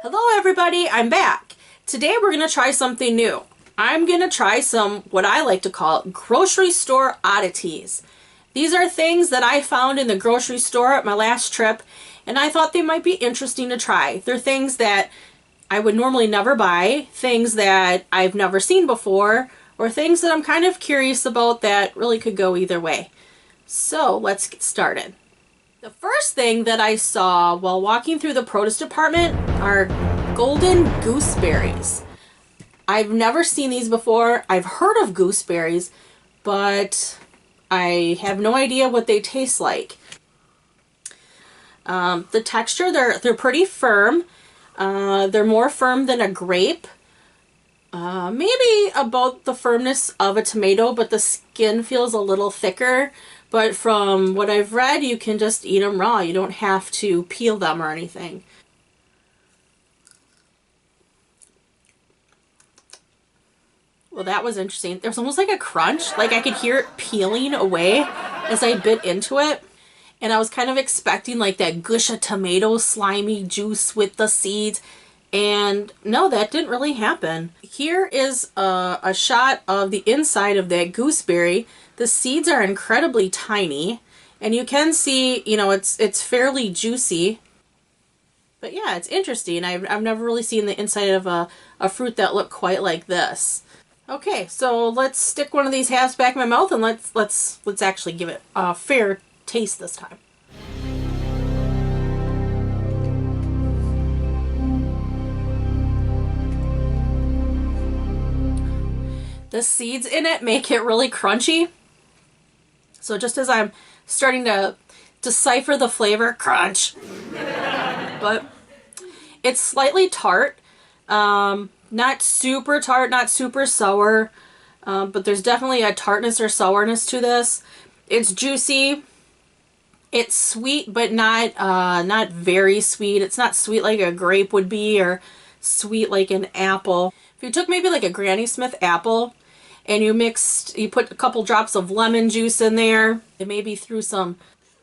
Hello everybody, I'm back. Today we're going to try something new. I'm going to try some, what I like to call, grocery store oddities. These are things that I found in the grocery store at my last trip, and I thought they might be interesting to try. They're things that I would normally never buy, things that I've never seen before, or things that I'm kind of curious about that really could go either way. So let's get started. The first thing that I saw while walking through the produce department are golden gooseberries. I've never seen these before. I've heard of gooseberries, but I have no idea what they taste like. The texture, they're pretty firm. They're more firm than a grape. Maybe about the firmness of a tomato, but the skin feels a little thicker. But from what I've read, you can just eat them raw. You don't have to peel them or anything. Well, that was interesting. There was almost like a crunch. Like I could hear it peeling away as I bit into it. And I was kind of expecting like that gush of tomato slimy juice with the seeds. And no, that didn't really happen. Here is a shot of the inside of that gooseberry. The seeds are incredibly tiny, and you can see, you know, it's fairly juicy. But yeah, it's interesting. I've never really seen the inside of a fruit that looked quite like this. Okay, so let's stick one of these halves back in my mouth and let's actually give it a fair taste this time. The seeds in it make it really crunchy. So just as I'm starting to decipher the flavor, crunch. But it's slightly tart. Not super tart, not super sour. But there's definitely a tartness or sourness to this. It's juicy. It's sweet, but not very sweet. It's not sweet like a grape would be or sweet like an apple. If you took maybe like a Granny Smith apple and you put a couple drops of lemon juice in there, and maybe threw some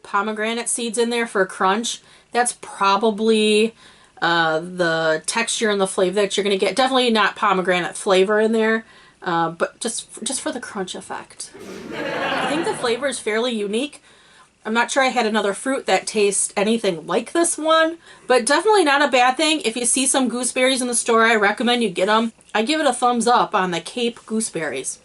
pomegranate seeds in there for a crunch, that's probably the texture and the flavor that you're going to get. Definitely not pomegranate flavor in there, but just for the crunch effect. I think the flavor is fairly unique. I'm not sure I had another fruit that tastes anything like this one, but definitely not a bad thing. If you see some gooseberries in the store, I recommend you get them. I give it a thumbs up on the Cape gooseberries.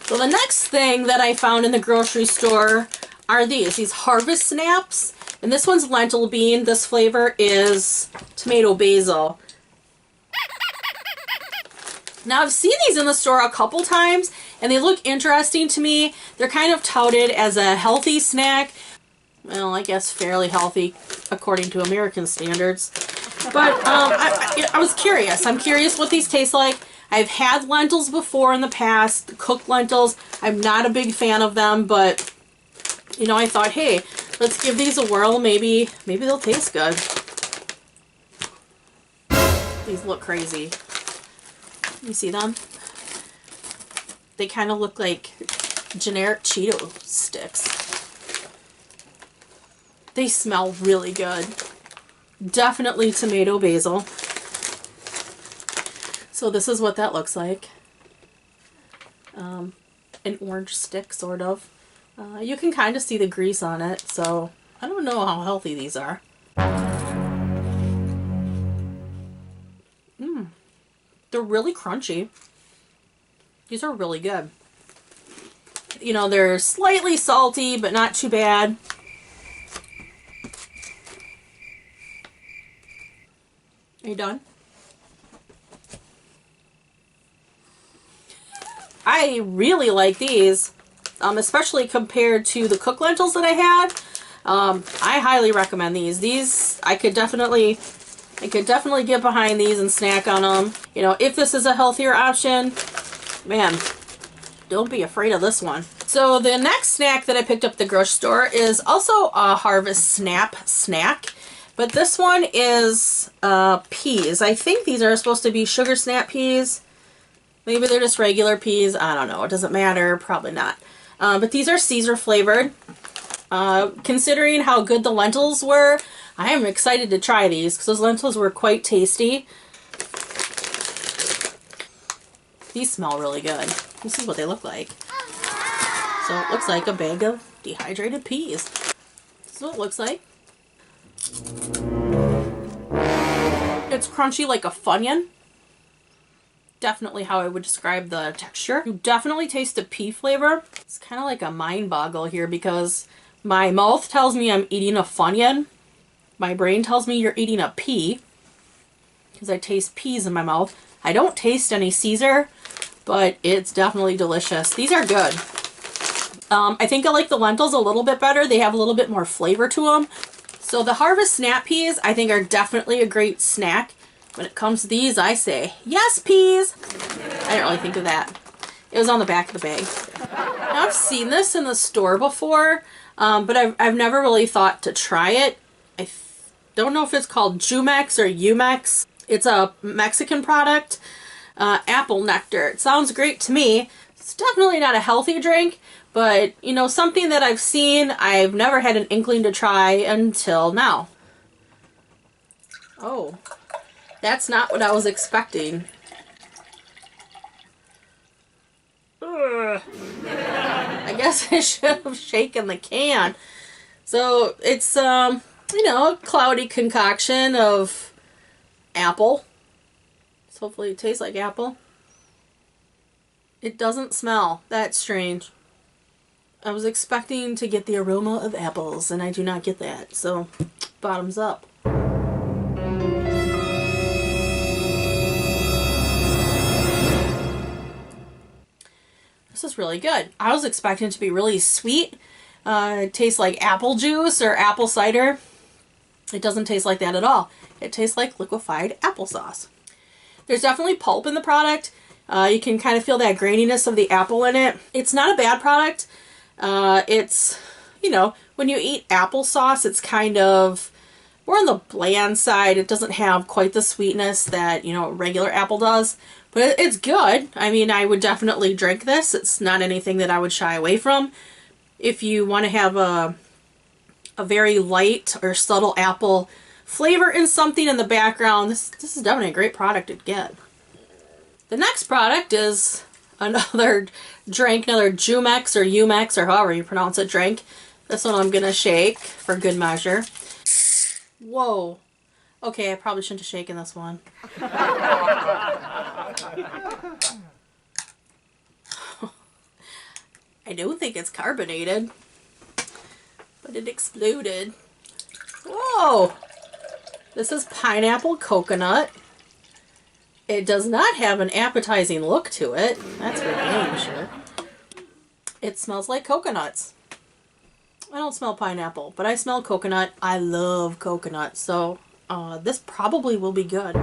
So the next thing that I found in the grocery store are these Harvest Snaps. And this one's lentil bean. This flavor is tomato basil. Now I've seen these in the store a couple times and they look interesting to me. They're kind of touted as a healthy snack. Well, I guess fairly healthy according to American standards. But I was curious. I'm curious what these taste like. I've had lentils before in the past, cooked lentils. I'm not a big fan of them, but you know, I thought, hey, let's give these a whirl. Maybe they'll taste good. These look crazy. You see them? They kind of look like generic Cheeto sticks. They smell really good. Definitely tomato basil. So this is what that looks like. An orange stick, sort of. You can kind of see the grease on it, so I don't know how healthy these are. They're really crunchy. These are really good. You know, they're slightly salty, but not too bad. Are you done? I really like these, especially compared to the cooked lentils that I had. I highly recommend these. These I could definitely get behind these and snack on them. You know, if this is a healthier option, man, don't be afraid of this one. So the next snack that I picked up at the grocery store is also a Harvest Snap snack. But this one is peas. I think these are supposed to be sugar snap peas. Maybe they're just regular peas. I don't know. It doesn't matter. Probably not. But these are Caesar flavored. Considering how good the lentils were, I am excited to try these because those lentils were quite tasty. These smell really good. Let's see what they look like. So it looks like a bag of dehydrated peas. This is what it looks like. It's crunchy like a Funyun. Definitely how I would describe the texture. You definitely taste the pea flavor. It's kind of like a mind boggle here because my mouth tells me I'm eating a Funyun. My brain tells me you're eating a pea because I taste peas in my mouth. I don't taste any Caesar, but it's definitely delicious. These are good. I think I like the lentils a little bit better. They have a little bit more flavor to them. So the Harvest Snap Peas I think are definitely a great snack. When it comes to these, I say, yes, peas! I didn't really think of that. It was on the back of the bag. Now, I've seen this in the store before, but I've never really thought to try it. I don't know if it's called Jumex or Umex. It's a Mexican product. Apple nectar. It sounds great to me. It's definitely not a healthy drink, but, you know, something that I've seen, I've never had an inkling to try until now. Oh. That's not what I was expecting. Ugh. I guess I should have shaken the can. So it's, you know, a cloudy concoction of apple. So hopefully it tastes like apple. It doesn't smell. That's strange. I was expecting to get the aroma of apples, and I do not get that. So, bottoms up. This is really good. I was expecting it to be really sweet. It tastes like apple juice or apple cider. It doesn't taste like that at all. It tastes like liquefied applesauce. There's definitely pulp in the product. You can kind of feel that graininess of the apple in it. It's not a bad product. It's, you know, when you eat applesauce, it's kind of more on the bland side. It doesn't have quite the sweetness that, you know, regular apple does. But it's good. I mean, I would definitely drink this. It's not anything that I would shy away from. If you want to have a very light or subtle apple flavor in something in the background, this is definitely a great product to get. The next product is another drink, another Jumex or Umex or however you pronounce it drink. This one I'm going to shake for good measure. Whoa. Okay, I probably shouldn't have shaken this one. I don't think it's carbonated, but it exploded. Whoa! This is pineapple coconut. It does not have an appetizing look to it. That's for damn sure. It smells like coconuts. I don't smell pineapple, but I smell coconut. I love coconut, so this probably will be good. Oh,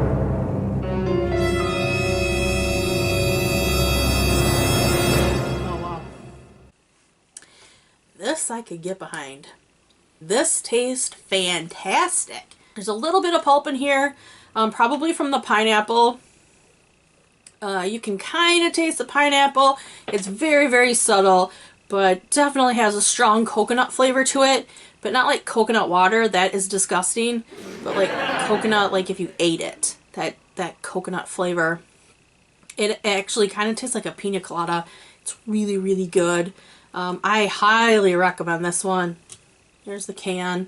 wow. This I could get behind. This tastes fantastic. There's a little bit of pulp in here, probably from the pineapple. You can kind of taste the pineapple. It's very, very subtle, but definitely has a strong coconut flavor to it. But not like coconut water, that is disgusting. But like coconut, like if you ate it, that coconut flavor. It actually kind of tastes like a pina colada. It's really, really good. I highly recommend this one. Here's the can.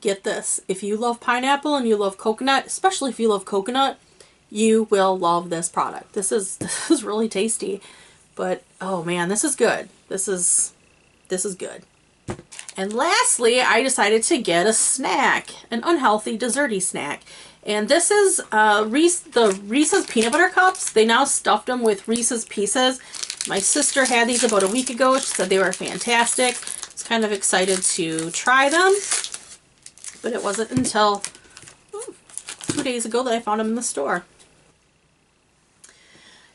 Get this. If you love pineapple and you love coconut, especially if you love coconut, you will love this product. This is really tasty. But oh man, this is good. This is good. And lastly, I decided to get a snack, an unhealthy desserty snack. And this is the Reese's Peanut Butter Cups. They now stuffed them with Reese's Pieces. My sister had these about a week ago. She said they were fantastic. I was kind of excited to try them. But it wasn't until 2 days ago that I found them in the store.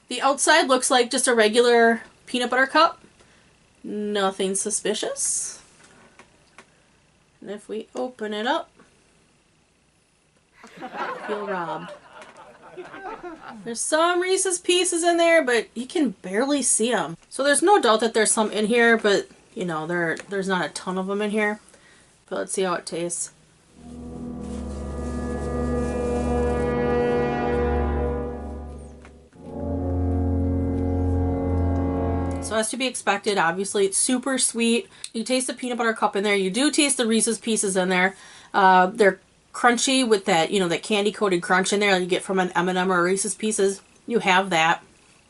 The outside looks like just a regular peanut butter cup. Nothing suspicious. And if we open it up, feel robbed. There's some Reese's Pieces in there, but you can barely see them. So there's no doubt that there's some in here, but you know, there's not a ton of them in here. But let's see how it tastes. So as to be expected, obviously it's super sweet. You taste the peanut butter cup in there. You do taste the Reese's Pieces in there. They're crunchy with that, you know, that candy coated crunch in there that you get from an M&M or a Reese's Pieces. You have that.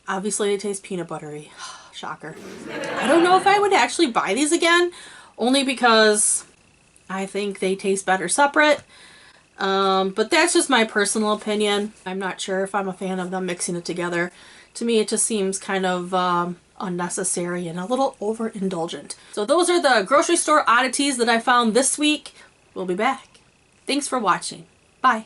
Obviously they taste peanut buttery. Shocker. I don't know if I would actually buy these again, only because I think they taste better separate. But that's just my personal opinion. I'm not sure if I'm a fan of them mixing it together. To me, it just seems kind of unnecessary and a little overindulgent. So those are the grocery store oddities that I found this week. We'll be back. Thanks for watching. Bye.